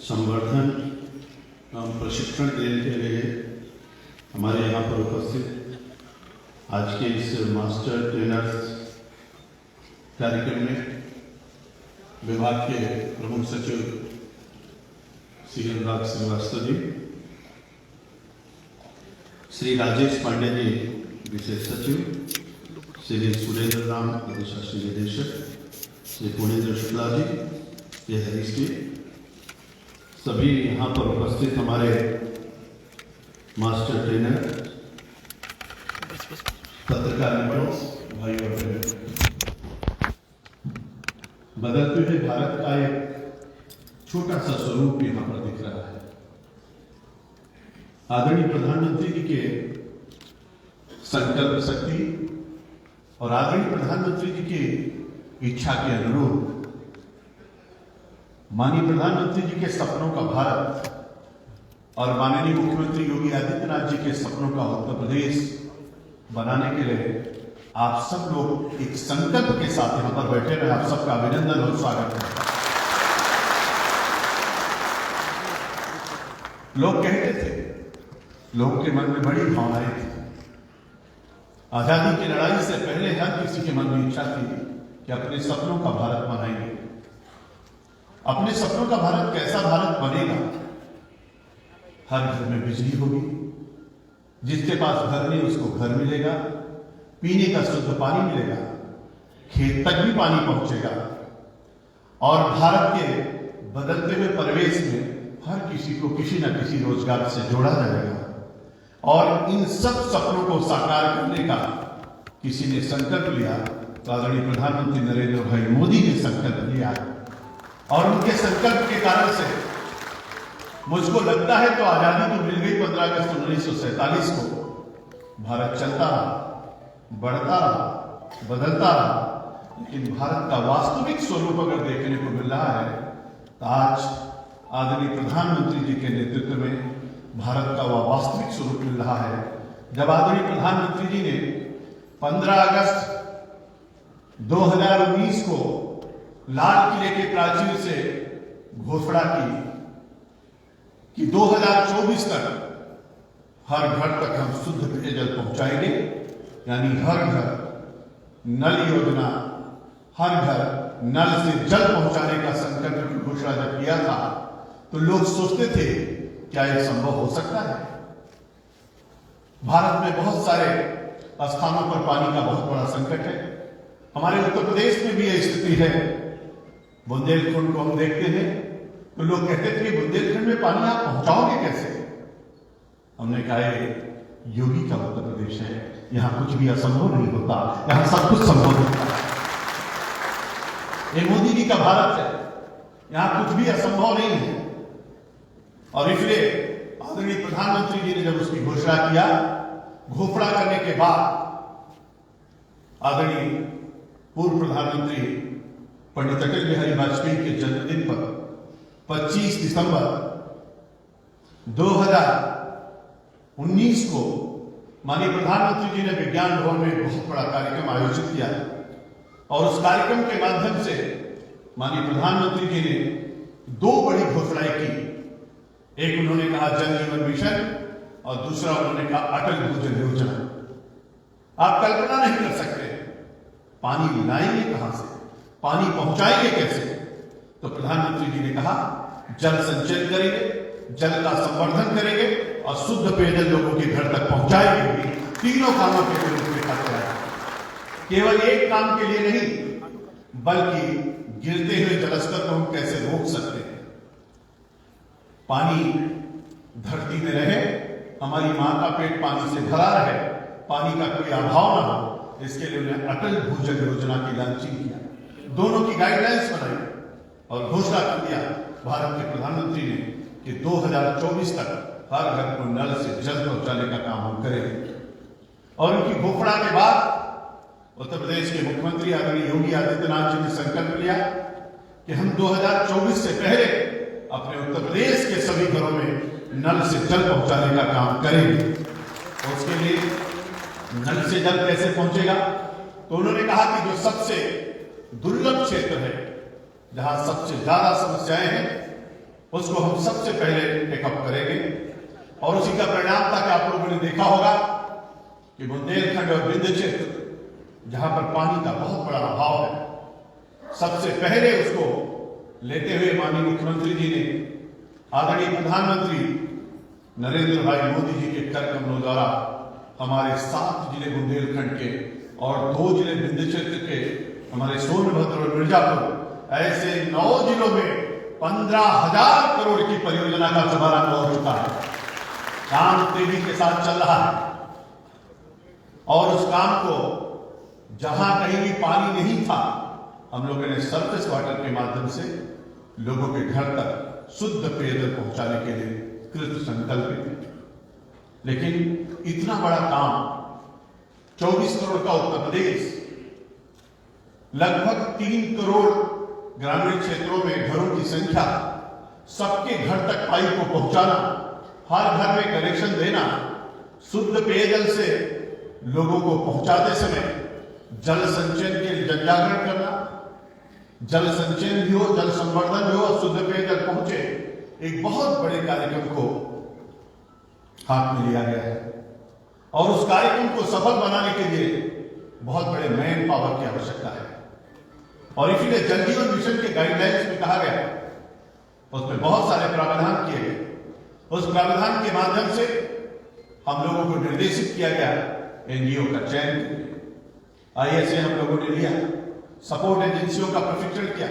संवर्धन एवं प्रशिक्षण देने के लिए हमारे यहाँ पर उपस्थित आज के इस मास्टर ट्रेनर्स कार्यक्रम में विभाग के प्रमुख सचिव श्री अनुराग श्रीवास्तव जी, श्री राजेश पांडे जी विशेष सचिव, श्री सुरेंद्र राम अधिशासी निदेशक, श्री पूर्णेंद्र शुक्ला जी, श्री हरीश जी, सभी यहाँ पर उपस्थित हमारे मास्टर ट्रेनर, पत्रकार मित्रों, भाई और बहनों, बदलते हुए भारत का एक छोटा सा स्वरूप यहाँ पर दिख रहा है। आदरणीय प्रधानमंत्री जी के संकल्प शक्ति और आदरणीय प्रधानमंत्री जी की इच्छा के अनुरूप माननीय प्रधानमंत्री जी के सपनों का भारत और माननीय मुख्यमंत्री योगी आदित्यनाथ जी के सपनों का उत्तर प्रदेश बनाने के लिए आप सब लोग एक संकल्प के साथ यहां पर बैठे हैं। आप सबका अभिनंदन और स्वागत है। लोग कहते थे, लोगों के मन में बड़ी भावनाएं थी। आजादी की लड़ाई से पहले हर किसी के मन में इच्छा थी कि अपने सपनों का भारत बनाएंगे। अपने सपनों का भारत कैसा भारत बनेगा? हर घर में बिजली होगी, जिसके पास घर नहीं उसको घर मिलेगा, पीने का शुद्ध पानी मिलेगा, खेत तक भी पानी पहुंचेगा और भारत के बदलते हुए परिवेश में हर किसी को किसी न किसी रोजगार से जोड़ा जाएगा। और इन सब सपनों को साकार करने का किसी ने संकल्प लिया तो आदरणीय प्रधानमंत्री नरेंद्र भाई मोदी ने संकल्प लिया और उनके संकल्प के कारण से मुझको लगता है तो आजादी तो मिल गई 15 अगस्त 1947 को। भारत चलता रहा, बढ़ता रहा, बदलता रहा, लेकिन भारत का वास्तविक स्वरूप अगर देखने को मिल रहा है तो आज आदरणीय प्रधानमंत्री जी के नेतृत्व में भारत का वह वास्तविक स्वरूप मिल रहा है। जब आदरणीय प्रधानमंत्री जी ने 15 अगस्त 2019 को लाल किले के प्राचीर से घोषणा की कि 2024 तक हर घर तक हम शुद्ध पेयजल पहुंचाएंगे, यानी हर घर नल योजना, हर घर नल से जल पहुंचाने का संकल्प की घोषणा जब किया था तो लोग सोचते थे क्या यह संभव हो सकता है? भारत में बहुत सारे स्थानों पर पानी का बहुत बड़ा संकट है। हमारे उत्तर प्रदेश में भी यह स्थिति है। बुंदेलखंड को हम देखते हैं तो लोग कहते थे कि बुंदेलखंड में पानी आप पहुंचाओगे कैसे? हमने कहा योगी का उत्तर प्रदेश है, यहां कुछ भी असंभव नहीं होता, यहां सब कुछ संभव होता है। ये मोदी जी का भारत है, यहां कुछ भी असंभव नहीं है। और इसलिए आदरणीय प्रधानमंत्री जी ने जब उसकी घोषणा किया, घोषणा करने के बाद आदरणीय पूर्व प्रधानमंत्री पंडित अटल बिहारी वाजपेयी के जन्मदिन पर 25 दिसंबर 2019 को माननीय प्रधानमंत्री जी ने विज्ञान भवन में बहुत बड़ा कार्यक्रम आयोजित किया और उस कार्यक्रम के माध्यम से माननीय प्रधानमंत्री जी ने दो बड़ी घोषणाएं की। एक उन्होंने कहा जल जीवन मिशन और दूसरा उन्होंने कहा अटल भूजल योजना। आप कल्पना नहीं कर सकते पानी लाएंगे कहां से, पानी पहुंचाएंगे कैसे? तो प्रधानमंत्री जी ने कहा जल संचय करेंगे, जल का संवर्धन करेंगे और शुद्ध पेयजल लोगों के घर तक पहुंचाएंगे। तीनों कामों के लिए रूप रेखा तैयार है। केवल एक काम के लिए नहीं, बल्कि गिरते हुए जलस्तर को हम कैसे रोक सकते हैं। पानी धरती में रहे, हमारी मां का पेट पानी से भरा रहे, पानी का कोई अभाव ना हो, इसके लिए उन्हें अटल भूजल योजना की लॉन्चिंग किया। दोनों की गाइडलाइंस बनाई और घोषणा कर दिया भारत के प्रधानमंत्री ने कि 2024 तक हर घर को नल से जल पहुंचाने का काम हम करेंगे। और उनकी घोषणा के बाद उत्तर प्रदेश के मुख्यमंत्री आदरणीय योगी आदित्यनाथ जी ने संकल्प लिया कि हम 2024 से पहले अपने उत्तर प्रदेश के सभी घरों में नल से जल पहुंचाने का काम करेंगे। और उसके लिए नल से जल कैसे पहुंचेगा? तो उन्होंने कहा कि जो सबसे दुर्लभ क्षेत्र है, जहां सबसे ज्यादा समस्याएं हैं, उसको हम सबसे पहले टेकअप करेंगे। और उसी का परिणाम था कि आप लोगों ने देखा होगा कि बुंदेलखंड और विंध्य क्षेत्र जहां पर पानी का बहुत बड़ा अभाव है, सबसे पहले उसको लेते हुए माननीय मुख्यमंत्री जी ने आदरणीय प्रधानमंत्री नरेंद्र भाई मोदी जी के कर कमलों द्वारा हमारे 7 जिले बुंदेलखंड के और 2 जिले विंध्य क्षेत्र के हमारे सोनभद्र और मिर्जापुर, ऐसे 9 जिलों में 15,000 करोड़ की परियोजना का शुभारंभ हो चुका है। काम तेजी के साथ चल रहा है और उस काम को जहां कहीं भी पानी नहीं था, हम लोगों ने सरफेस वाटर के माध्यम से लोगों के घर तक शुद्ध पेयजल पहुंचाने के लिए कृत संकल्पित है। लेकिन इतना बड़ा काम, 24 करोड़ का उत्तर प्रदेश, लगभग 3 करोड़ ग्रामीण क्षेत्रों में घरों की संख्या, सबके घर तक पाइप को पहुंचाना, हर घर में कनेक्शन देना, शुद्ध पेयजल से लोगों को पहुंचाते समय जल संचयन के लिए जन जागरण करना, जल संचयन भी हो, जल संवर्धन भी हो, शुद्ध पेयजल पहुंचे, एक बहुत बड़े कार्यक्रम को हाथ में लिया गया है। और उस कार्यक्रम को सफल बनाने के लिए बहुत बड़े मैन पावर की आवश्यकता है। और इसलिए जल जीवन मिशन के गाइडलाइंस में कहा गया, उसमें बहुत सारे प्रावधान किए गए। उस प्रावधान के माध्यम से हम लोगों को निर्देशित किया गया एनजीओ का चयन, आईएसए हम लोगों ने लिया, सपोर्ट एजेंसियों का प्रशिक्षण किया,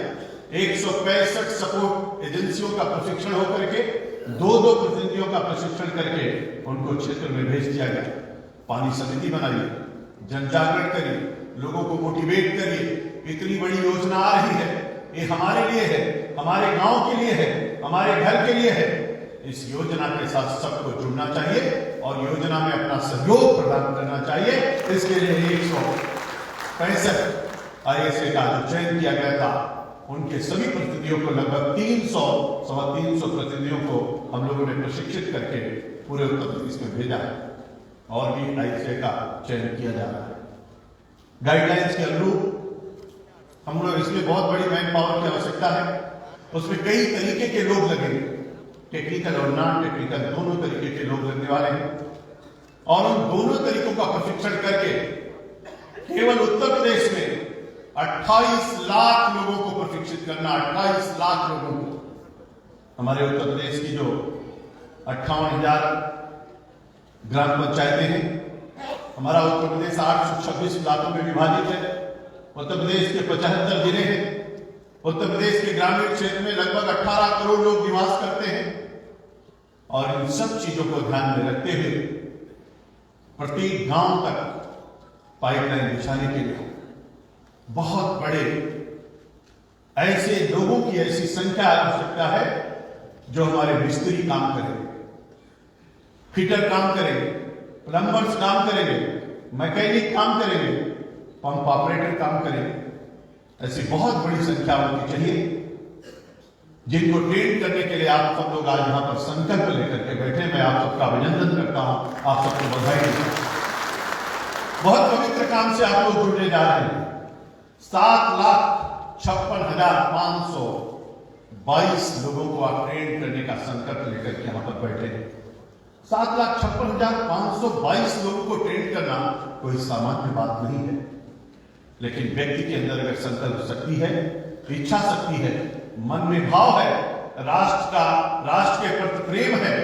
165 सपोर्ट एजेंसियों का प्रशिक्षण होकर के 2-2 प्रतिनिधियों का प्रशिक्षण करके उनको क्षेत्र में भेज दिया गया। पानी समिति बनाइए, जन जागरण करिए, लोगों को मोटिवेट करिए, इतनी बड़ी योजना आ रही है, ये हमारे लिए है, हमारे गांव के लिए है, हमारे घर के लिए है। इस योजना के साथ सबको जुड़ना चाहिए और योजना में अपना सहयोग प्रदान करना चाहिए। इसके लिए 165 आईएसए का जो चयन किया गया था, उनके सभी प्रतिनिधियों को, लगभग 300-325 प्रतिनिधियों को हम लोगों ने प्रशिक्षित करके पूरे उत्तर प्रदेश में भेजा है और भी आईएसए का चयन किया जा रहा है। गाइडलाइंस के अनुरूप हम लोग, इसमें बहुत बड़ी मैन पावर की आवश्यकता है। उसमें कई तरीके के लोग लगेंगे, टेक्निकल और नॉन टेक्निकल दोनों तरीके के लोग लगने वाले हैं। और उन दोनों तरीकों का प्रशिक्षण करके केवल उत्तर प्रदेश में 28 लाख लोगों को प्रशिक्षित करना, 28 लाख लोगों को। हमारे उत्तर प्रदेश की जो 58,000 ग्राम पंचायतें हैं, हमारा उत्तर प्रदेश 826 ब्लॉकों में विभाजित है। उत्तर प्रदेश के 75 जिले हैं। उत्तर प्रदेश के ग्रामीण क्षेत्र में लगभग 18 करोड़ लोग निवास करते हैं। और इन सब चीजों को ध्यान में रखते हुए प्रत्येक गांव तक पाइपलाइन बिछाने के लिए बहुत बड़े ऐसे लोगों की ऐसी संख्या आवश्यकता है जो हमारे मिस्त्री काम करेंगे, फिटर काम करेंगे, प्लम्बर्स काम करेंगे, मैकेनिक काम करेंगे, पंप ऑपरेटर काम करेंगे। ऐसी बहुत बड़ी संख्या होनी चाहिए जिनको ट्रेन करने के लिए आप सब लोग आज यहां पर संकल्प लेकर के बैठे। मैं आप सबका अभिनंदन करता हूं, आप सबको बधाई देता हूं। बहुत पवित्र काम से आप लोग जुड़ने जा रहे हैं। 7,56,522 लोगों को आप ट्रेन करने का संकल्प लेकर के यहां पर बैठे हैं। 7,56,522 लोगों को ट्रेन करना कोई सामान्य बात नहीं है। लेकिन व्यक्ति के अंदर अगर संकल्प शक्ति है, इच्छा शक्ति है, मन में भाव है, राष्ट्र के प्रति प्रेम है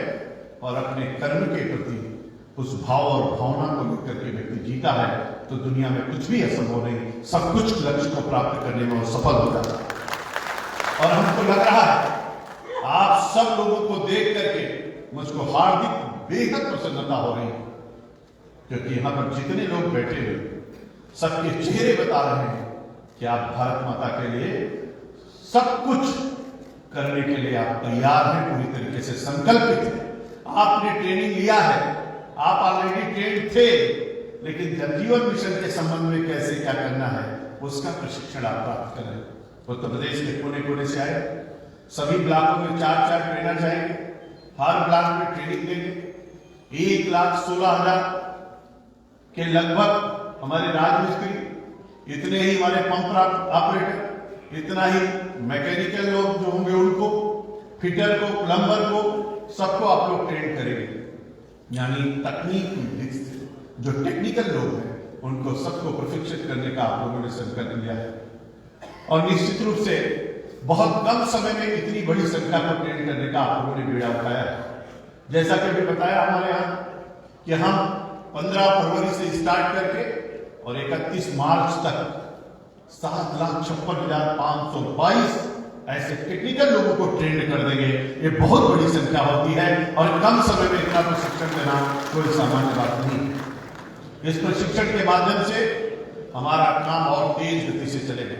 और अपने कर्म के प्रति उस भाव और भावना को लेकर के व्यक्ति जीता है, तो दुनिया में कुछ भी असंभव नहीं, सब कुछ लक्ष्य को प्राप्त करने में वो सफल हो जाता है। और हमको लग रहा है आप सब लोगों को देख करके मुझको हार्दिक बेहद प्रसन्नता हो रही है, क्योंकि यहां पर जितने लोग बैठे हुए सबके चेहरे बता रहे हैं कि आप भारत माता के लिए सब कुछ करने के लिए आप तैयार हैं, पूरी तरीके से संकल्पित हैं। आपने ट्रेनिंग लिया है, आप ऑलरेडी ट्रेन थे, लेकिन जल जीवन मिशन के संबंध में कैसे क्या करना है उसका प्रशिक्षण आप प्राप्त करें। उत्तर प्रदेश के कोने कोने से आए, सभी ब्लॉकों में 4-4 ट्रेनर जाएंगे, हर ब्लॉक में ट्रेनिंग देंगे। 1,16,000 के लगभग हमारे राजमिस्त्री, इतने ही हमारे पंप ऑपरेटर, इतना ही मैकेनिकल लोग जो होंगे उनको, फिटर को, प्लम्बर को, सबको आप लोग ट्रेन करेंगे। यानी तकनीकी जो टेक्निकल लोग हैं उनको सबको प्रशिक्षित करने का आप लोगों ने संकल्प लिया है और निश्चित रूप से बहुत कम समय में इतनी बड़ी संख्या को ट्रेन करने का आप लोगों ने बीड़ा उठाया है। जैसा कि अभी बताया हमारे यहाँ कि हम 15 फरवरी से स्टार्ट करके और 31 मार्च तक 7,56,522 ऐसे टेक्निकल लोगों को ट्रेन कर देंगे। ये बहुत बड़ी संख्या होती है और कम समय में इतना प्रशिक्षण देना कोई सामान्य बात नहीं है। इस प्रशिक्षण के माध्यम से हमारा काम और तेज गति से चलेगा।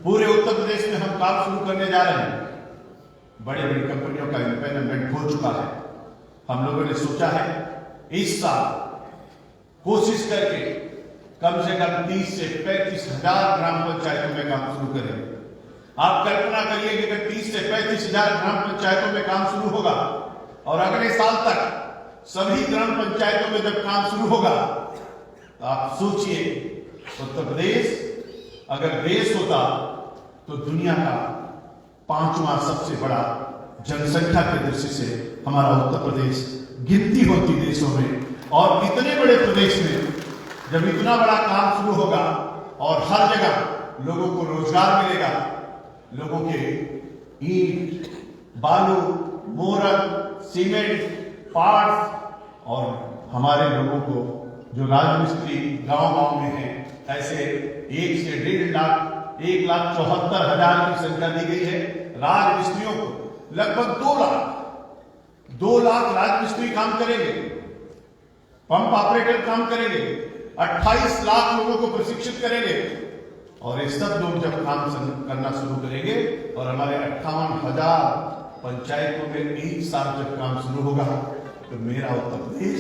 पूरे उत्तर प्रदेश में हम काम शुरू करने जा रहे हैं। बड़ी बड़ी कंपनियों का इम्पेनमेंट हो चुका है। हम लोगों ने सोचा है इस साल कोशिश करके कम से कम 30 से 35 हजार ग्राम पंचायतों में काम शुरू करें। आप कल्पना करिए कि अगर 30 से 35 हजार ग्राम पंचायतों में काम शुरू होगा और अगले साल तक सभी ग्राम पंचायतों में जब काम शुरू होगा तो आप सोचिए उत्तर प्रदेश अगर देश होता तो दुनिया का 5वां सबसे बड़ा जनसंख्या के दृष्टि से हमारा उत्तर प्रदेश गिनती होती देशों में। और इतने बड़े प्रदेश में जब इतना बड़ा काम शुरू होगा और हर जगह लोगों को रोजगार मिलेगा, लोगों के ईंट, बालू, मोरंग, सीमेंट, पार्ट्स और हमारे लोगों को जो राजमिस्त्री गांव-गांव में हैं, ऐसे 1 से 1.5 लाख 1,74,000 की संख्या दी गई है। राजमिस्त्रियों को लगभग 2 लाख राजमिस्त्री काम करेंगे, पंप ऑपरेटर काम करेंगे, 28 लाख लोगों को प्रशिक्षित करेंगे और ये सब लोग जब काम करना शुरू करेंगे और हमारे 58,000 पंचायतों में एक साथ जब काम शुरू होगा तो मेरा उत्तर प्रदेश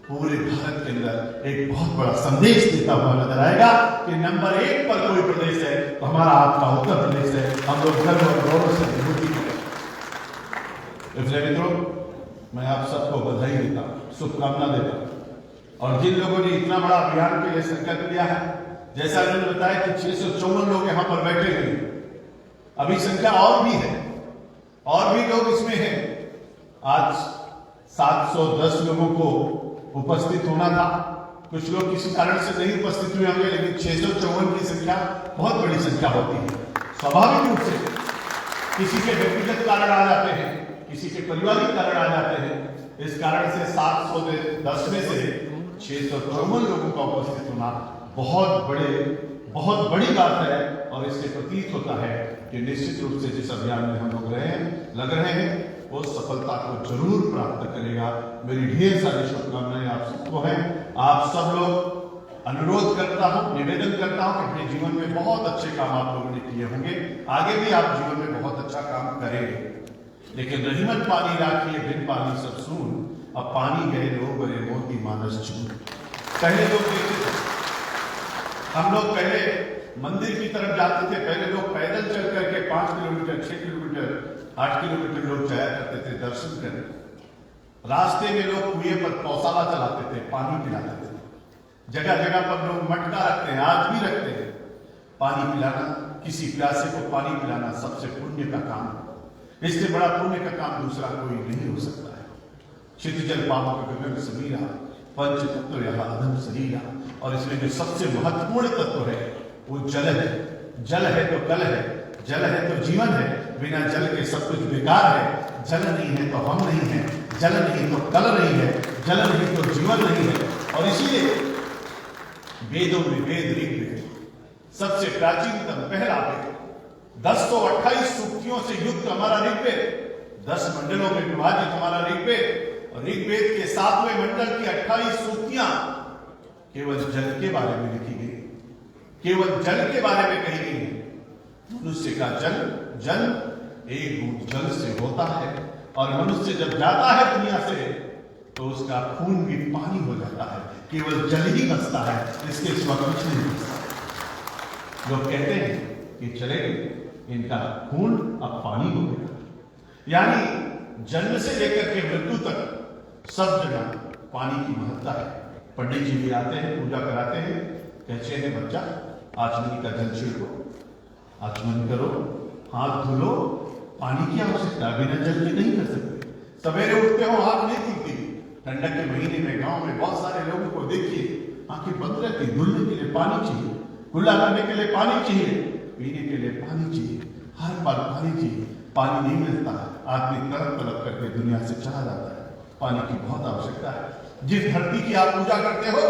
पूरे भारत के अंदर एक बहुत बड़ा संदेश देता हुआ नजर आएगा कि नंबर 1 पर कोई प्रदेश है तो हमारा आपका उत्तर प्रदेश है। हम लोग गर्व और गौरव से अनुभूति करें। इसलिए मित्रों, मैं आप सबको बधाई देता हूं, शुभकामना देता हूं। और जिन लोगों ने इतना बड़ा अभियान के लिए संकल्प लिया है, जैसा मैंने बताया कि 654 लोग यहां पर बैठे हुए हैं, अभी संख्या और भी है, और भी लोग इसमें हैं। आज 710 लोगों को उपस्थित होना था, कुछ लोग किसी कारण से नहीं उपस्थित हुए होंगे, लेकिन 654 की संख्या बहुत बड़ी संख्या होती है। स्वाभाविक रूप से किसी के व्यक्तिगत कारण आ जाते हैं, किसी के पारिवारिक कारण आ जाते हैं। इस कारण से 710 में से 654 लोगों का उपस्थित होना बहुत बड़ी बात है और इससे प्रतीत होता है कि निश्चित रूप से जिस अभियान में हम लोग लग रहे हैं वो सफलता को जरूर प्राप्त करेगा। मेरी ढेर सारी शुभकामनाएं आप सबको हैं। आप सब लोग अनुरोध करता हूं, निवेदन करता हूं कि अपने जीवन में बहुत अच्छे काम आप लोगों ने किए होंगे, आगे भी आप जीवन में बहुत अच्छा काम करेंगे। लेकिन रहीमन पानी राखिए बिन पानी सब सून, अब पानी गए लोग बरे मोती मानस चून। पहले लोग देखते थे, हम लोग पहले मंदिर की तरफ जाते थे, पहले लोग पैदल चल करके 5 किलोमीटर 6 किलोमीटर 8 किलोमीटर लोग जाया करते थे दर्शन करने। रास्ते में लोग कुएं पर पौसाला चलाते थे, पानी पिलाते थे। जगह जगह पर लोग मटका रखते हैं, आज भी रखते हैं। पानी पिलाना, किसी प्यासे को पानी पिलाना सबसे पुण्य का काम है। इससे बड़ा पुण्य का काम दूसरा कोई नहीं हो सकता है। क्षितिजल पावक गगन समीरा, पंच तत्व यहाँ अधम शरीरा। और इसमें जो सबसे महत्वपूर्ण तत्व है वो जल है। जल है तो कल है, जल है तो जीवन है। बिना जल के सब कुछ बेकार है। जल नहीं है तो हम नहीं है, जल नहीं तो कल नहीं है, जल नहीं तो जीवन नहीं है। और इसीलिए वेदों में वेद ऋग्वेद सबसे प्राचीनतम पहला वेद 1028 सूक्तियों से युक्त हमारा ऋग्वेद, 10 मंडलों में विभाजित हमारा ऋग्वेद। और ऋग्वेद के 7वें मंडल की 28 सूक्तियां केवल जल के बारे में लिखी गई, केवल जल के बारे में कही गई है। मनुष्य का जन्म एक बूंद जल से होता है और मनुष्य जब जाता है दुनिया से तो उसका खून भी पानी हो जाता है। केवल जल ही बचता है, इसके सिवा कुछ नहीं बचता। लोग कहते हैं कि चले इनका खून अब पानी हो गया। यानी जन्म से लेकर के मृत्यु तक सब जगह पानी की महत्ता है। पंडित जी भी आते हैं, पूजा कराते हैं, कहते हैं बच्चा आचमनी का जल छिड़को, आचमन करो, हाथ धुलो पानी की आवश्यकता, बिना जल के नहीं कर सकते। सवेरे उठते हो आंख नहीं खुलती, ठंडक के महीने में गांव में बहुत सारे लोगों को देखिए आंखें बंद रहती, धुलने के लिए पानी चाहिए, कुल्ला करने के लिए पानी चाहिए, पीने के लिए पानी चाहिए, हर पल पानी चाहिए। पानी नहीं मिलता है, आदमी तड़प तड़प करके दुनिया से चला जाता है। पानी की बहुत आवश्यकता है। जिस धरती की आप पूजा करते हो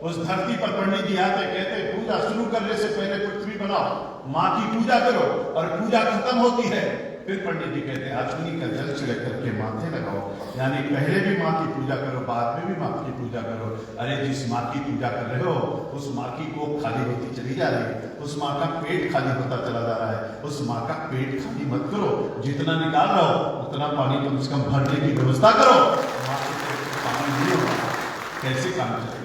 उस धरती पर पंडित जी आते कहते पूजा शुरू करने से पहले पृथ्वी बनाओ, माँ की पूजा करो, और पूजा खत्म होती है फिर पंडित जी कहते हैं अग्नि का जल छिड़क करके माथे लगाओ। यानी पहले भी माँ की पूजा करो, बाद में भी माँ की पूजा करो। अरे जिस माँ की पूजा कर रहे हो उस माँ की कोख खाली होती चली जा रही है, उस माँ का पेट खाली होता चला जा रहा है। उस माँ का पेट खाली मत करो, जितना निकाल रहे हो उतना पानी कम से कम भरने की व्यवस्था करो। माँ के पेट में पानी नहीं होगा, कैसे काम चलेगा?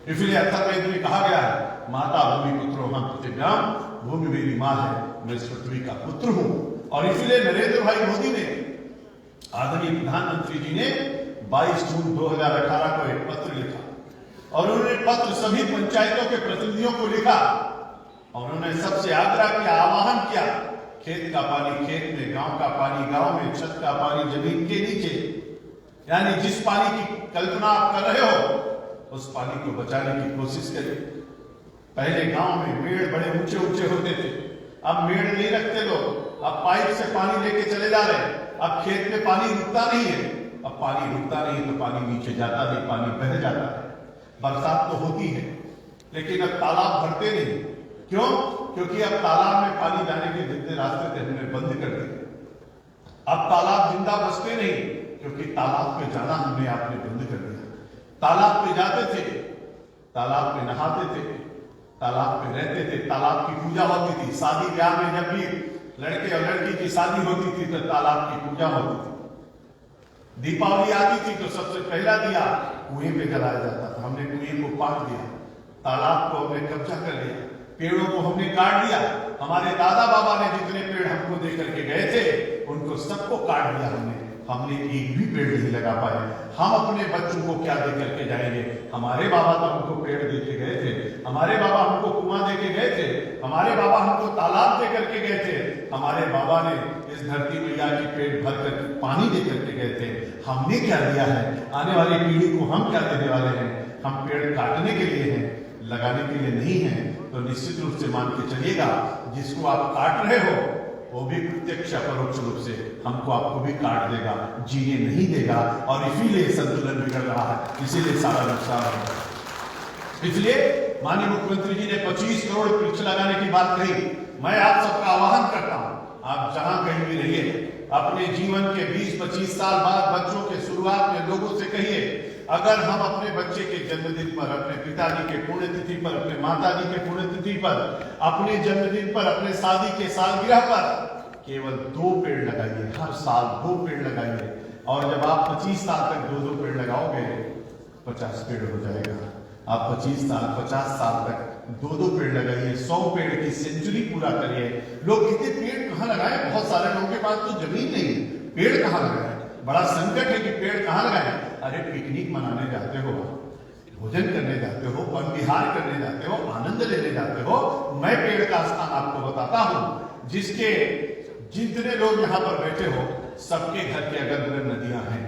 इसलिए अथर्ववेद में कहा गया है माता भूमि पुत्रो हम पृथिव्याम, भूमि मेरी माँ है, मैं इस पृथ्वी का पुत्र हूं। और इसलिए नरेंद्र भाई मोदी ने, आदरणीय प्रधानमंत्री जी ने 22 जून 2018 को एक पत्र लिखा, और उन्होंने पत्र सभी पंचायतों के प्रतिनिधियों को लिखा, और उन्होंने सबसे आग्रह किया, आह्वान किया, खेत का पानी खेत में, गांव का पानी गांव में, छत का पानी जमीन के नीचे। यानी जिस पानी की कल्पना आप कर रहे हो उस पानी को बचाने की कोशिश करिए। पहले गांव में मेड़ बड़े ऊंचे ऊंचे होते थे, अब मेड़ नहीं रखते लोग, अब पाइप से पानी लेके चले जा रहे हैं। अब खेत में पानी रुकता नहीं है, अब पानी रुकता नहीं तो पानी नीचे जाता नहीं, पानी बह जाता है। बरसात तो होती है लेकिन अब तालाब भरते नहीं। क्यों? क्योंकि अब तालाब में पानी जाने के जितने रास्ते थे हमने बंद कर दिए। अब तालाब जिंदा बचते नहीं, क्योंकि तालाब पे जाना हमने आपने बंद कर दिया। तालाब पे जाते थे, तालाब पे नहाते थे, तालाब पे रहते थे, तालाब की पूजा होती थी। शादी ब्याह में जब भी लड़के और लड़की की शादी होती थी तो तालाब की पूजा होती थी। दीपावली आती थी तो सबसे पहला दिया कुएं पे जलाया जाता था। हमने कुएं को पाट दिया, तालाब को हमने कब्जा कर लिया, पेड़ों को हमने काट दिया। हमारे दादा बाबा ने जितने पेड़ हमको दे करके गए थे उनको सबको काट दिया हमने एक भी पेड़ नहीं लगा पाए। हम अपने बच्चों को क्या दे करके जाएंगे? हमारे बाबा तो हमको पेड़ दे के गए थे, हमारे बाबा हमको कुआं दे के गए थे, हमारे बाबा हमको तालाब दे करके गए थे, हमारे बाबा ने इस धरती मैया की पेट भर कर पानी दे करके गए थे। हमने क्या दिया है? आने वाली पीढ़ी को हम क्या देने वाले हैं? हम पेड़ काटने के लिए हैं, लगाने के लिए नहीं है। तो निश्चित रूप से मान के चलिएगा जिसको आप काट रहे हो वो भी प्रत्यक्ष परोक्ष रूप से हमको आपको भी काट देगा, जीने नहीं देगा। और इसीलिए संतुलन बिगड़ रहा है, इसीलिए सारा नुकसान हो रहा है। इसलिए माननीय मुख्यमंत्री जी ने 25 करोड़ वृक्ष लगाने की बात कही। मैं आप सबका आह्वान करता हूं, आप जहां कहीं भी रहिए, अपने जीवन के 20-25 साल बाद बच्चों के शुरुआत में लोगों से कहिए, अगर हम अपने बच्चे के जन्मदिन पर, अपने पिताजी के पुण्यतिथि पर, अपने माताजी के पुण्यतिथि पर, अपने जन्मदिन पर, अपने शादी के सालगिरह पर केवल 2 पेड़ लगाइए, हर साल 2 पेड़ लगाइए। और जब आप 25 साल तक 2-2 पेड़ लगाओगे 50 पेड़ हो जाएगा। आप 50 साल तक 2-2 पेड़ लगाइए, 100 पेड़ की सेंचुरी पूरा करिए। लोग कितने पेड़ कहाँ लगाए? बहुत सारे लोगों के पास तो जमीन नहीं, पेड़ कहाँ लगाए? बड़ा संकट है कि पेड़ कहाँ लगाए? अरे पिकनिक मनाने जाते हो, भोजन करने जाते हो, वन विहार करने जाते हो, आनंद लेने जाते हो। मैं पेड़ का स्थान आपको बताता हूं, जिसके जितने लोग यहाँ पर बैठे हो सबके घर के अगल बगल नदियां हैं।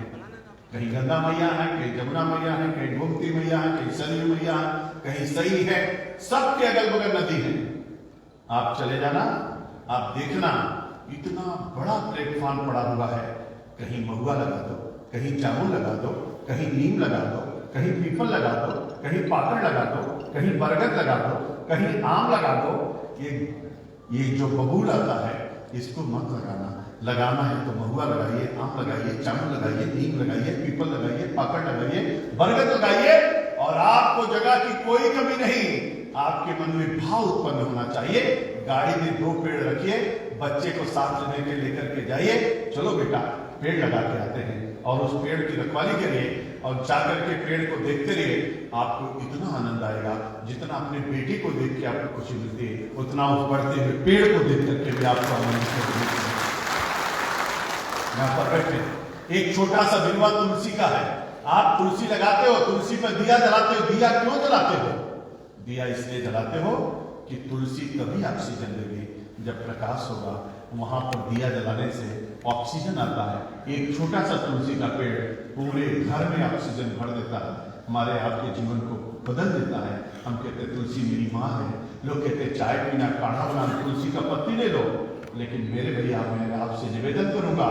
कहीं गंगा मैया है, कहीं जमुना मैया है, कहीं गोमती मैया है, कहीं सरयू मैया है, कहीं सई है, सबके अगल बगल नदी है। आप चले जाना, आप देखना, इतना बड़ा प्लेटफॉर्म पड़ा हुआ है। कहीं महुआ लगा दो, कहीं जामुन लगा दो, कहीं नीम लगा दो, कहीं पीपल लगा दो, कहीं पाकड़ लगा दो, कहीं बरगद लगा दो, कहीं आम लगा दो। ये जो बबूल आता है इसको मत लगाना। लगाना है तो महुआ लगाइए, आम लगाइए, जामुन लगाइए, नीम लगाइए, पीपल लगाइए, पाकड़ लगाइए, बरगद लगाइए, और आपको जगह की कोई कमी नहीं। आपके मन में भाव उत्पन्न होना चाहिए। गाड़ी में 2 पेड़ रखिए, बच्चे को साथ लेकर के जाइए, चलो बेटा पेड़ लगा के आते हैं, और उस पेड़ की रखवाली करिए और जाकर के पेड़ को देखते रहिए। आपको इतना आनंद आएगा जितना अपने बेटे को देख के आपको खुशी मिलती है, उतना उस बढ़ते हुए पेड़ को देख करके भी आपको आनंद मिलती है। यहाँ पर बैठे एक छोटा सा बिलवा तुलसी का है। आप तुलसी लगाते हो, तुलसी पर दिया जलाते हो। दिया क्यों जलाते हो? दिया इसलिए जलाते हो कि तुलसी तभी ऑक्सीजन देगी जब प्रकाश होगा। वहां पर दिया जलाने से ऑक्सीजन आता है। एक छोटा सा तुलसी का पेड़ पूरे घर में ऑक्सीजन भर देता है, हमारे आपके जीवन को बदल देता है। हम कहते तुलसी मेरी माँ है, लोग कहते चाय पीना, काढ़ा बनाना, तुलसी का पत्ती ले लो, लेकिन मेरे भैया मैं आपसे निवेदन करूंगा,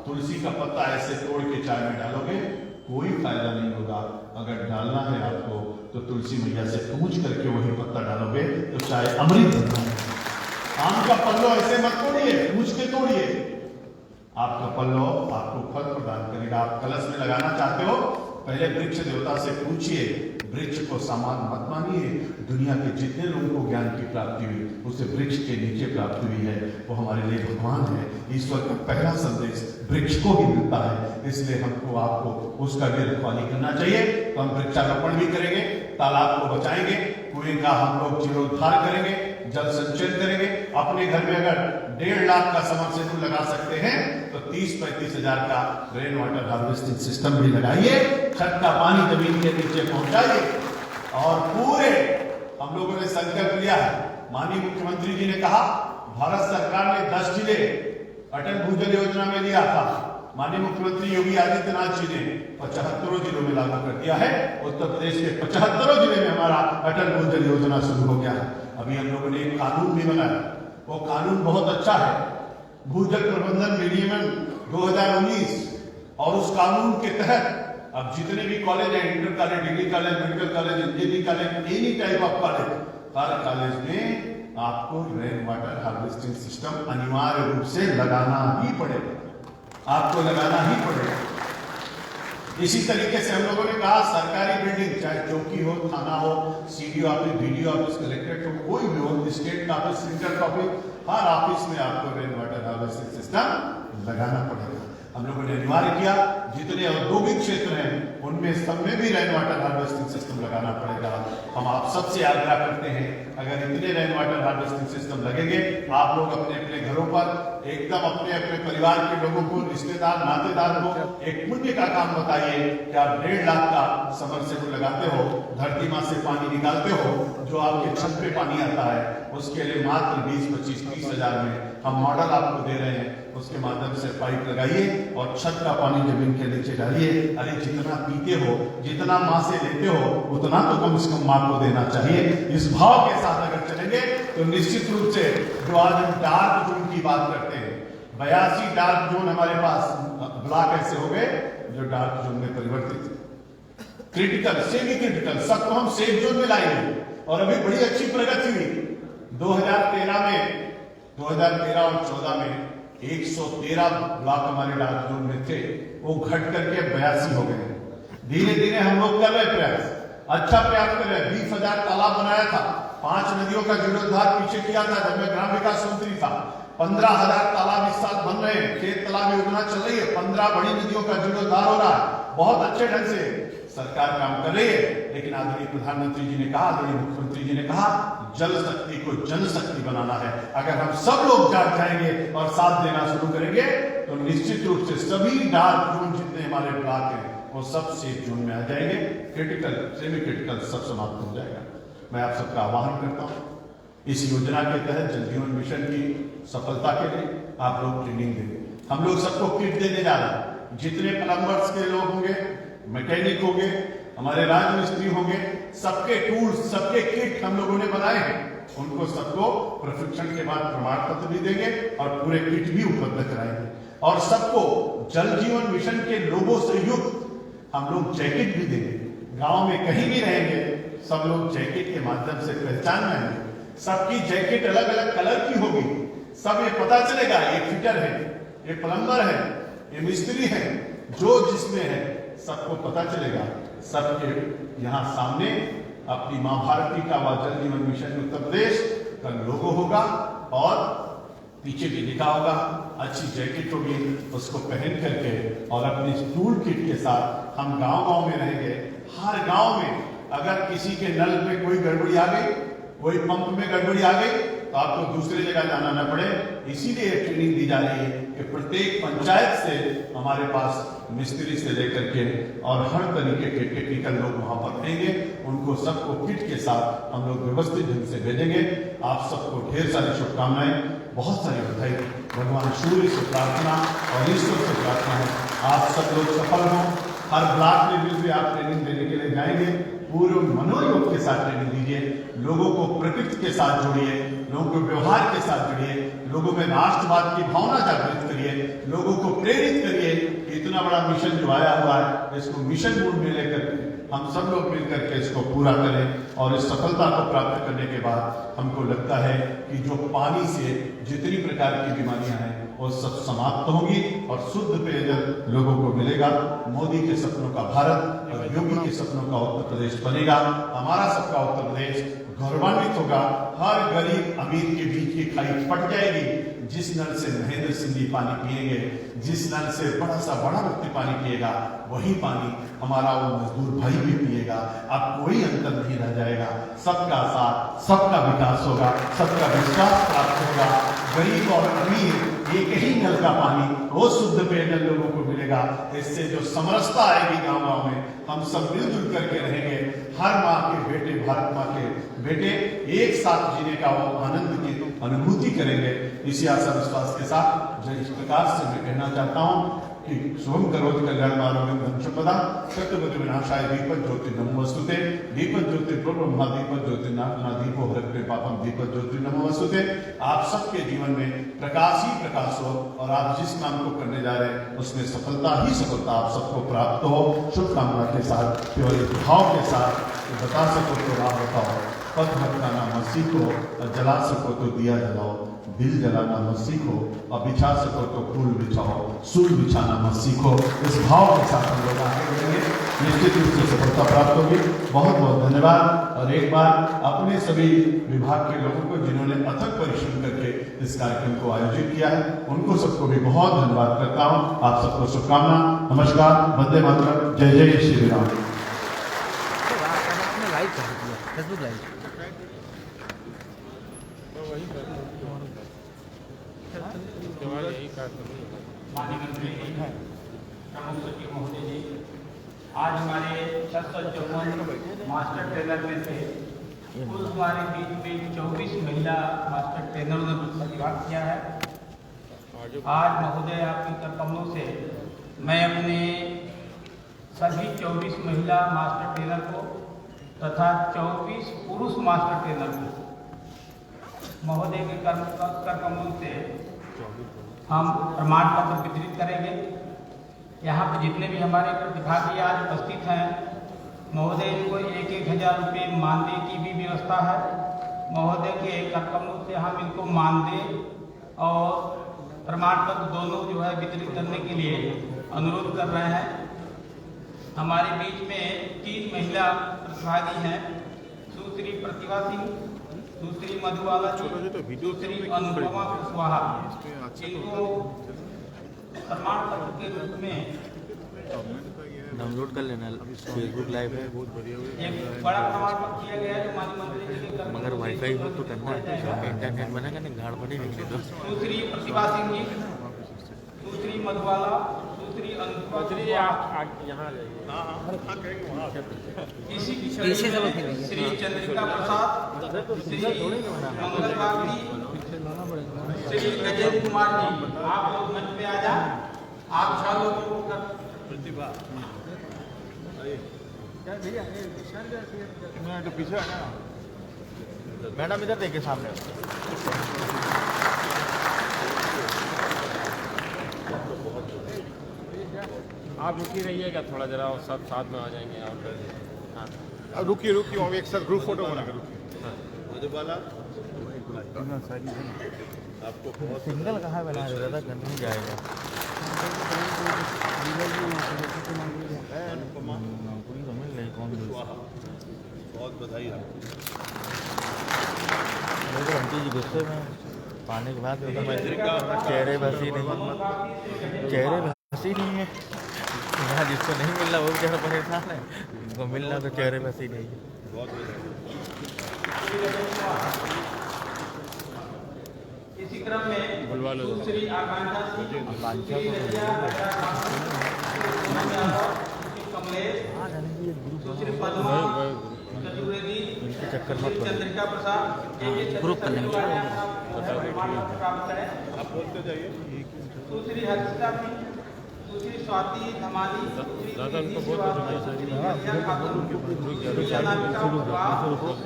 तुलसी का पत्ता ऐसे तोड़ के चाय में डालोगे कोई फायदा नहीं होगा। अगर डालना है आपको तो तुलसी मैया से पूछ करके वही पत्ता डालोगे तो चाय अमृत बनता है। आम का पल्लो ऐसे मत तोड़िए, पूछ के तोड़िए, आपका पल्लो आपको फल प्रदान करेगा। आप कलश में लगाना चाहते हो, पहले वृक्ष देवता से पूछिए, वृक्ष को सामान मत मानिए। दुनिया के जितने लोगों को ज्ञान की प्राप्ति हुई उसे वृक्ष के नीचे प्राप्ति हुई है, वो हमारे लिए भगवान है। ईश्वर का पहला संदेश वृक्ष को ही मिलता है, इसलिए हमको आपको उसका भी रखवाली करना चाहिए। तो हम वृक्षारोपण भी करेंगे, तालाब को बचाएंगे, कुएं का हम लोग जीर्णोद्धार करेंगे, जल संचयन करेंगे। अपने घर में अगर 1.5 लाख का समरसेबुल लगा सकते हैं तो 30-35 हजार का रेन वाटर हार्वेस्टिंग सिस्टम भी लगाइए, छत का पानी जमीन के नीचे पहुंचाइए। और पूरे हम लोगों ने संकल्प लिया है, माननीय मुख्यमंत्री जी ने कहा भारत सरकार ने 10 जिले अटल भूजल योजना में लिया था, माननीय मुख्यमंत्री योगी आदित्यनाथ जी ने 75 जिलों में लागू कर दिया है। उत्तर प्रदेश के 75 जिले में हमारा अटल भूजल योजना शुरू हो गया है। अभी हम लोगों ने एक कानून भी बनाया, वो कानून बहुत अच्छा है, भूजल प्रबंधन विनियमन 2019, और उस कानून के तहत अब जितने भी कॉलेज है, inter college, degree college, medical college, engineering college, any type of college, her college में आपको रेन वाटर हार्वेस्टिंग सिस्टम अनिवार्य रूप से लगाना ही पड़ेगा, आपको लगाना ही पड़ेगा। इसी तरीके से हम लोगों ने कहा सरकारी बिल्डिंग, चाहे चौकी हो, थाना हो, CDO office, BDO office, collectorate हो, कोई भी हो, स्टेट ऑफिस, सेंट्रल ऑफिस, हर ऑफिस में आपको रेन वाटर हार्वेस्टिंग सिस्टम लगाना पड़ेगा। हम लोगों ने अनिवार्य किया, जितने औद्योगिक क्षेत्र हैं उनमें सब में भी रेन वाटर हार्वेस्टिंग सिस्टम लगाना पड़ेगा। हम आप सबसे आग्रह करते हैं, अगर इतने रेन वाटर हार्वेस्टिंग सिस्टम लगेंगे, आप लोग अपने अपने घरों पर एकदम अपने अपने परिवार के लोगों को, रिश्तेदार, नातेदार को एक पुण्य का काम बताइए कि आप 1.5 लाख का समरसेबुल लगाते हो, धरती मां से पानी निकालते हो, जो आपके छत पे पानी आता है, उसके लिए मात्र 20, 25, 30 हजार में हम मॉडल आपको दे रहे हैं। उसके माध्यम से पाइप लगाइए और छत का पानी जमीन के नीचे डालिए। अरे जितना पीते हो, जितना माँ से लेते हो, उतना तो कम से कम माँ को देना चाहिए। इस भाव के साथ अगर चलेंगे तो निश्चित रूप से जो आज हम डार्क जोन की बात करते हैं, 82 डार्क जोन हमारे पास ब्लॉक ऐसे हो गए जो डार्क जोन में परिवर्तित, क्रिटिकल, सेमी क्रिटिकल, सबको हम सेफ जोन में लाएंगे। और अभी बड़ी अच्छी प्रगति हुई 2013 और 14 में 113 ब्लॉक हमारे डार्क जोन में थे, वो घट करके 82 हो गए। धीरे धीरे हम लोग कर रहे प्रयास, अच्छा प्रयास कर रहे हैं। 20,000 तालाब बनाया था, 5 नदियों का जीर्णोद्धार पीछे किया था जब मैं ग्राम विकास मंत्री था। 15,000 तालाब इस साल बन रहे हैं, खेत तालाब योजना चल रही है, 15 बड़ी नदियों का जीर्णोद्धार हो रहा है। बहुत अच्छे ढंग से सरकार काम कर रही है, लेकिन आदरणीय प्रधानमंत्री जी ने कहा, आदरणीय मुख्यमंत्री जी ने कहा, जल शक्ति को जनशक्ति बनाना है। अगर हम सब लोग जाग जाएंगे और साथ देना शुरू करेंगे तो निश्चित रूप से सभी डार्क जोन जितने हमारे ब्लॉक हैं वो सब सेफ जोन में आ जाएंगे, क्रिटिकल, सेमी क्रिटिकल सब समाप्त हो जाएगा। मैं आप सबका आह्वान करता हूं, इस योजना के तहत जल जीवन मिशन की सफलता के लिए आप लोग ट्रेनिंग देंगे। हम लोग सबको किट देने जा रहे हैं, जितने प्लम्बर्स के लोग होंगे, मैकेनिक होंगे, हमारे राजमिस्त्री होंगे, सबके टूल्स, सबके किट हम लोगों ने बनाए हैं। उनको सबको प्रशिक्षण के बाद प्रमाण पत्र भी देंगे और पूरे किट भी उपलब्ध कराएंगे। और सबको जल जीवन मिशन के लोगों से युक्त हम लोग जैकेट भी देंगे। गांव में कहीं भी रहेंगे, सब लोग जैकेट के माध्यम से पहचान रहेंगे। सबकी जैकेट अलग अलग कलर की होगी, सब ये पता चलेगा ये फिटर है, ये प्लम्बर है, ये मिस्त्री है, जो जिसमें है सबको पता चलेगा। सबके यहाँ सामने अपनी मां भारती का व जल जीवन मिशन उत्तर प्रदेश का लोगो होगा और पीछे भी लिखा होगा, अच्छी जैकेट होगी, उसको पहन करके और अपने टूल किट के साथ हम गांव-गांव में रहेंगे। हर गांव में अगर किसी के नल में कोई गड़बड़ी आ गई, कोई पंप में गड़बड़ी आ गई, तो आपको दूसरी जगह जाना न पड़े। इसीलिए ट्रेनिंग दी जा रही है कि प्रत्येक पंचायत से हमारे पास मिस्त्री से लेकर के और हर तरीके के टेक्निकल लोग वहां पर रहेंगे। उनको सबको किट के साथ हम लोग व्यवस्थित ढंग से भेजेंगे। आप सबको ढेर सारी शुभकामनाएं, बहुत सारी बधाई। भगवान सूर्य से प्रार्थना और ईश्वर से प्रार्थना है आप सब लोग सफल हों। हर ब्लॉक लेवल पे आप ट्रेनिंग देने के लिए जाएंगे, पूरे मनोयोग के साथ ट्रेनिंग दीजिए, लोगों को प्रकृति के साथ जोड़िए, लोगों को व्यवहार के साथ जोड़िए, लोगों में राष्ट्रवाद की भावना जागृत करिए, लोगों को प्रेरित करिए। इतना बड़ा मिशन जो आया हुआ है इसको मिशन मूड में लेकर हम सब लोग मिलकर के इसको पूरा करें और इस सफलता को प्राप्त करने के बाद हमको लगता है कि जो पानी से जितनी प्रकार की बीमारियां हैं वो सब समाप्त होंगी और शुद्ध पेयजल लोगों को मिलेगा। मोदी के सपनों का भारत और योगी के सपनों का उत्तर प्रदेश बनेगा। हमारा सबका उत्तर प्रदेश गौरवान्वित होगा। हर गरीब अमीर के बीच की खाई फट जाएगी। जिस नल से महेंद्र सिंह जी पानी पिएंगे, जिस नल से बड़ा व्यक्ति पानी पिएगा, वही पानी हमारा वो मजदूर भाई भी पिएगा। अब कोई अंतर नहीं रह जाएगा। सबका साथ, सबका विकास होगा, सबका विश्वास प्राप्त होगा। गरीब और अमीर एक ही नल का पानी, वो शुद्ध पेयजल लोगों को मिलेगा। इससे जो समरसता आएगी गांव गांव में, हम सब मिलजुल करके रहेंगे। हर माँ के बेटे, भारत माँ के बेटे एक साथ जीने का वो आनंद की अनुभूति करेंगे। इसी आशा विश्वास के साथ जो इस प्रकार से मैं कहना चाहता हूँ कि शुभम करोति कल्याणम आरोग्यम धन संपदा सत्यवति विनाशाय दीपक ज्योति नमोस्तुते दीपक ज्योति ब्रह्मा दीपक ज्योति नाथना दीपो हरते पापम दीपक ज्योति नमोस्तुते। आप सबके जीवन में प्रकाश ही प्रकाश हो और आप जिस काम को करने जा रहे हैं उसमें सफलता ही सफलता आप सबको प्राप्त हो। शुभकामना के साथ, केवल भाव के साथ बता सको तो राह बताओ, पथ भटकाना मत सीखो और जला सको तो दिया जलाओ, दिल जलाना मत सीखो और बिछा सको तो फूल बिछाओ, सूल बिछाना मत सीखो। इस भाव के साथ हम लोग आगे बढ़ेंगे, निश्चित रूप से सफलता प्राप्त होगी। बहुत बहुत धन्यवाद। और एक बार अपने सभी विभाग के लोगों को जिन्होंने अथक परिश्रम करके इस कार्यक्रम को आयोजित किया है, उनको सबको भी बहुत धन्यवाद करता हूँ। आप सबको शुभकामना। नमस्कार, वंदे मातरम, जय जय श्री राम। फेसबुक लाइव आज हमारे 654 मास्टर ट्रेनर में से कुल हमारे बीच में 24 महिला मास्टर ट्रेनरों ने प्रतिभाग किया है। आज महोदय आपके करकमलों से मैं अपने सभी 24 महिला मास्टर ट्रेनर को तथा 24 पुरुष मास्टर ट्रेनर को महोदय के करकमलों से हम प्रमाण पत्र वितरित करेंगे। यहाँ पर जितने भी हमारे प्रतिभागी आज उपस्थित हैं, महोदय को 1,000 रुपये मानदेय की भी व्यवस्था है। महोदय के करकमलों से हम इनको मानदेय और प्रमाण पत्र दोनों जो है वितरित करने के लिए अनुरोध कर रहे हैं। हमारे बीच में 3 महिला प्रतिभागी हैं, सुश्री प्रतिभा सिंह, सुश्री मधुबाला, सुश्री अनुपमा कुशवाहा। इनको प्रमाण पत्र के रूप में डाउनलोड कर लेना, फेसबुक लाइव है। एक बड़ा प्रमाण पत्र दिया गया है जो माननीय मंत्री जी के मगर वाईफाई हो तो करना है, इंटरनेट बनेगा नहीं, गाड़ पड़ी नहीं तो। सुश्री प्रतिभा सिंह जी, सुश्री मधुबाला, सुश्री अनुपमा, श्री चंद्रिका प्रसाद, श्री मंगल बागड़ी, श्री गजेंद्र कुमार जी, आप लोग मंच पे आ जाए। आप 6 लोगों को प्रतिभा पीछे मैडम इधर देखिए सामने। आप रुकी रहिएगा थोड़ा जरा, और सब साथ में आ जाएंगे। और हाँ, अब रुकिए और एक साथ ग्रुप फोटो बनाकर रुकिए। मधुबाला आपको बहुत सिंगल कहाँ बना रहा था, नहीं जाएगा। बहुत बधाई आपको। आंटी जी गुस्से में पाने के बाद चेहरे बसी नहीं, चेहरे बसी नहीं है। यहाँ जिसको नहीं मिल रहा वो बेचारा परेशान है, जिसको मिल रहा तो चेहरे बसी नहीं है। बहुत इसी क्रम में सुश्री आकांक्षा सिंह, कमलेश, सुश्री पद्मा चतुर्वेदी, के चक्कर मत बनो। चंद्रिका प्रसाद ग्रुप करने में प्राप्त करें। आप बोलते जाइए सुश्री हर्षिता सिंह, सुश्री स्वाति धमाली, दादा उनको बहुत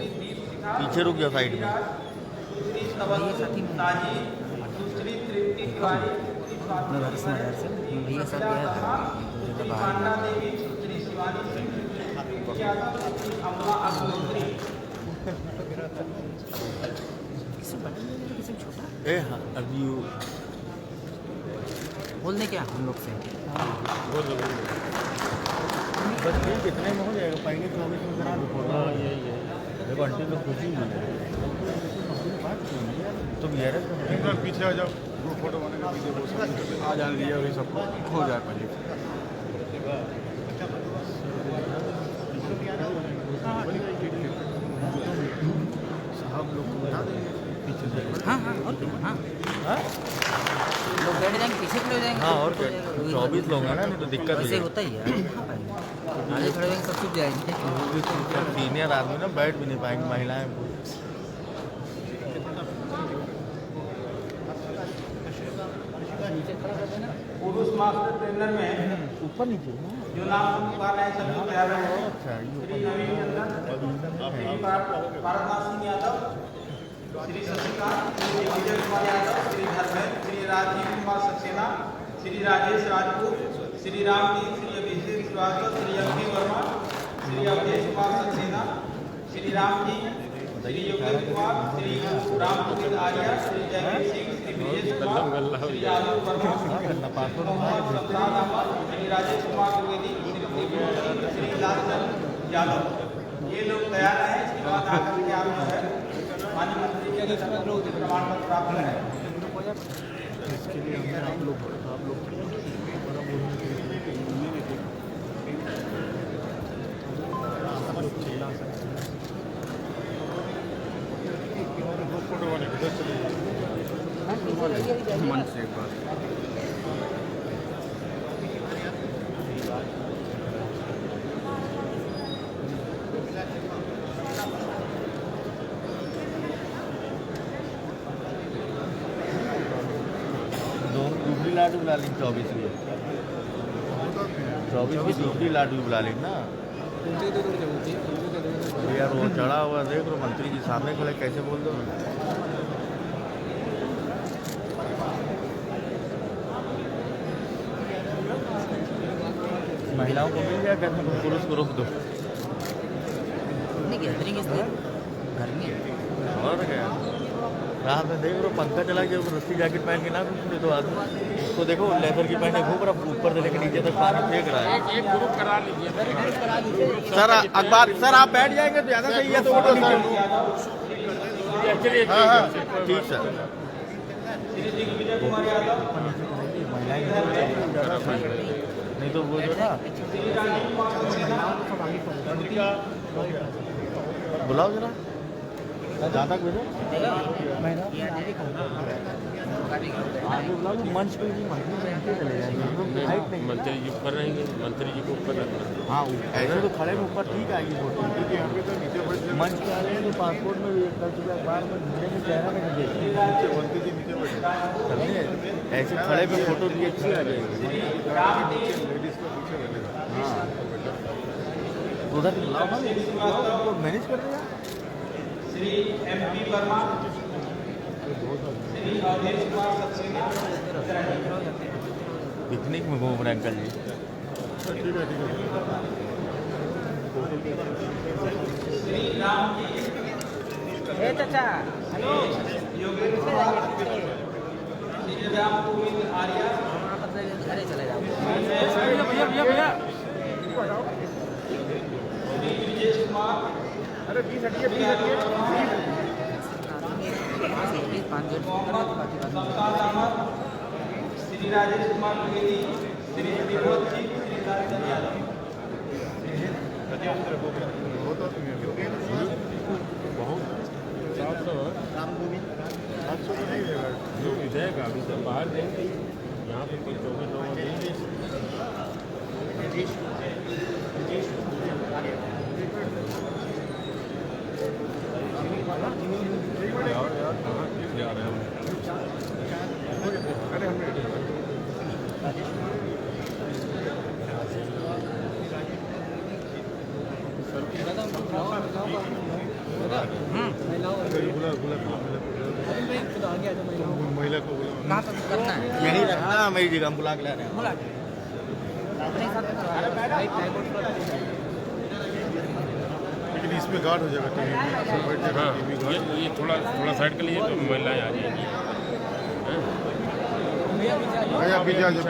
पीछे रुक जाओ साइड में। सुश्री तबस्सुम ताजी, सुश्री तृप्ति तिवारी, भैया सब सुश्री कांडा देवी, सुश्री शिवानी सिंह, सुश्री अमला अग्निहोत्री। ए हाँ अभी बोलने क्या हम लोग से बस ये कितने में हो जाएगा? पहले 24 में करा दो। यही है देखो आंटी तो खुशी नहीं है। तुम ये रहे एक बार पीछे आ जाओ, ग्रुप फोटो बनेगा, वीडियो वो सब आ जान लिया अभी सबको हो जाए पहले। साहब लोग को बता देंगे पीछे से। हाँ हाँ और क्या हाँ लोग बैठ जाएंगे पीछे खड़े हो जाएंगे। हाँ और क्या 24 लोग हैं ना, नहीं तो दिक्कत वैसे है। होता ही है आगे खड़े होंगे सब चुप जाएंगे। सीनियर आदमी ना बैठ भी नहीं पाएंगे, महिलाएं पुरुष मास्टर ट्रेनर में ऊपर नीचे जो नाम पुकार रहे हैं सभी तैयार रहे। अच्छा श्री नवीन चंदन, श्री पारदनाथ सिंह यादव, श्री शशिकांत, श्री विजय कुमार यादव, श्री धर्मेंद्र, श्री राजीव कुमार सक्सेना, श्री राजेश राजपूत, श्री रामदीप, श्री अभिषेक श्रीवास्तव, श्री अंकित वर्मा, श्री अवधेश कुमार सक्सेना, श्री रामजी, श्री योगेश कुमार, श्री रामगोविंद आर्या, श्री जयवीर सिंह, श्री ब्रिजेश कुमार, श्री आलोक वर्मा, मोहम्मद सफरान अहमद, श्री राजेश कुमार द्विवेदी, श्री श्री लालचंद यादव। ये लोग तैयार हैं। इसके बाद आकर के आप जो है माननीय मंत्री के प्रमाण पत्र प्राप्त करें। इसके लिए हमने आप लोग ग्रुप फोटो बनेगा, इधर चले जाइए। मन से एक बार दूसरी लाडू बुला लेंगे 24 की 24 की दूसरी लाडू बुला लेंगे ना यार। वो चढ़ा हुआ देख लो, मंत्री जी सामने खड़े, कैसे बोल दो। महिलाओं को मिल जाएगा, पुरुष को रोक दो। नहीं गैदरिंग इसलिए गर्मी है। और क्या रात में देख लो, पंखा चला के रस्सी जैकेट पहन के ना घूम तो आदमी उसको देखो लेदर की पहने घूम रहा, ऊपर से लेकर नीचे तक पानी फेंक रहा है। एक ग्रुप करा लीजिए सर अखबार सर आप बैठ जाएंगे तो ज़्यादा सही है। तो वो चलिए हाँ हाँ ठीक सर। श्री दिग्विजय कुमार यादव, महिलाएं नहीं तो वो जो ना श्री राजीव कुमार सक्सेना, बुलाओ जरा जहाँ तक भेजो आगे बुलाओ। मंच पे भी मंत्री बैठ के चले जाएंगे, हम लोग हाइट नहीं। मंत्री जी ऊपर रहेंगे, मंत्री जी को ऊपर रखना। हाँ ऐसे तो खड़े में ऊपर ठीक आएगी फोटो। क्योंकि यहाँ पे तो नीचे बैठ जाए, मंच पे आ रहे हैं तो पासपोर्ट में भी एक कर चुका है, बार में झूले में चेहरा में नहीं देखते। नीचे मंत्री जी नीचे बैठे, समझे ऐसे खड़े पे फोटो भी अच्छी आ जाएगी। लेडीज को पीछे बैठेगा। हाँ उधर बुलाओ ना, उनको मैनेज कर देगा। श्री MP वर्मा, श्री अवधेश कुमार सक्सेना, पिकनिक में घूम रहे हैं अंकल जी। ठीक है ठीक है। श्री रामजी, चाचा योगेश कुमार, श्री रामगोविंद आर्या, अरे चले जाओ श्री ब्रिजेश कुमार, अरे 20 हटिए 20 हटिए। 5 गेट सफरान अहमद, श्री राजेश कुमार द्विवेदी, श्री विनोद सिंह, श्री लालचंद यादव। बहुत आदमी है बहुत 700 तो नहीं देगा। जो देगा अभी तो बाहर देंगे, यहाँ पे कोई 24 लोग देंगे। महिला को बोला कहाँ तक करना है यही रखना मेरी जगह हम बुला के ला रहे हैं। बोला अपने साथ लेकिन इसमें गार्ड हो जाएगा टीवी में सब बैठ जाएगा हाँ टीवी गार्ड ये थोड़ा थोड़ा साइड कर लीजिए तो महिलाएं आ जाएंगी। भैया पीछे आ जाओ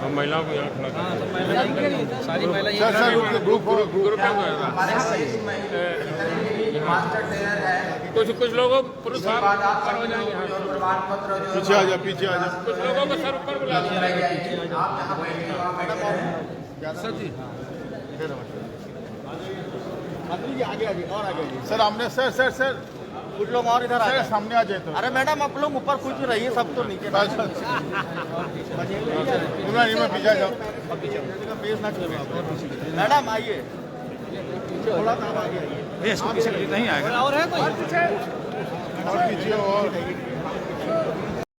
हम महिलाओं को यहाँ खड़ा कर सारी महिला सर सर ग्रुप हमारे देश में मास्टर ट्रेनर है कुछ लोगों पुरुष इसके बाद आप ऊपर हो सभी जाएंगे। लोग जो प्रमाण पत्र जो पीछे आ जाओ पीछे आ जाओ कुछ लोगों को सर ऊपर बुला नीचे रह जाइए। आप जहाँ बैठे हैं वहाँ बैठे रहें। सर हमने सर सर सर कुछ लोग और इधर आ सर जाए। सामने आ जाए तो अरे मैडम आप लोग ऊपर कुछ रहिए, सब तो नीचे ना। पूरा नहीं में पीछे जाओ पेश ना चलो मैडम आइए थोड़ा सा आगे आइए। और पीछे और